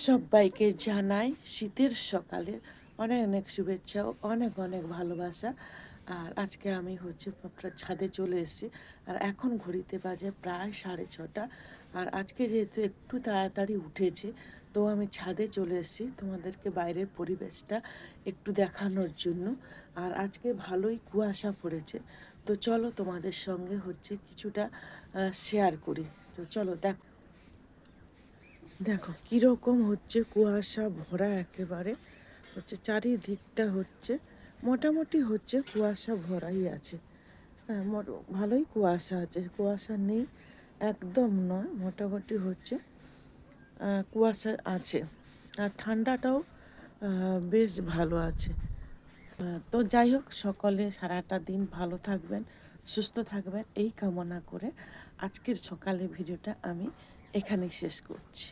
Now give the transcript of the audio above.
সবাইকে জানাই শীতের সকালে অনেক অনেক শুভেচ্ছা ও অনেক অনেক ভালোবাসা। আর আজকে আমি আপনার ছাদে চলে এসেছি। আর এখন ঘড়িতে বাজে প্রায় 6:30। আর আজকে যেহেতু একটু তাড়াতাড়ি উঠেছি, তো আমি ছাদে চলে এসেছি তোমাদেরকে বাইরের পরিবেশটা একটু দেখানোর জন্য। আর আজকে ভালোই কুয়াশা পড়েছে, তো চলো তোমাদের সঙ্গে কিছুটা শেয়ার করি। তো চলো দেখো, দেখো কীরকম কুয়াশা ভরা একেবারে চারিদিকটা মোটামুটি কুয়াশা ভরাই আছে। হ্যাঁ, ভালোই কুয়াশা আছে, কুয়াশা নেই একদম নয়, মোটামুটি কুয়াশা আছে। আর ঠান্ডাটাও বেশ ভালো আছে। তো যাই হোক, সকলে সারাটা দিন ভালো থাকবেন, সুস্থ থাকবেন এই কামনা করে আজকের সকালে ভিডিওটা আমি এখানেই শেষ করছি।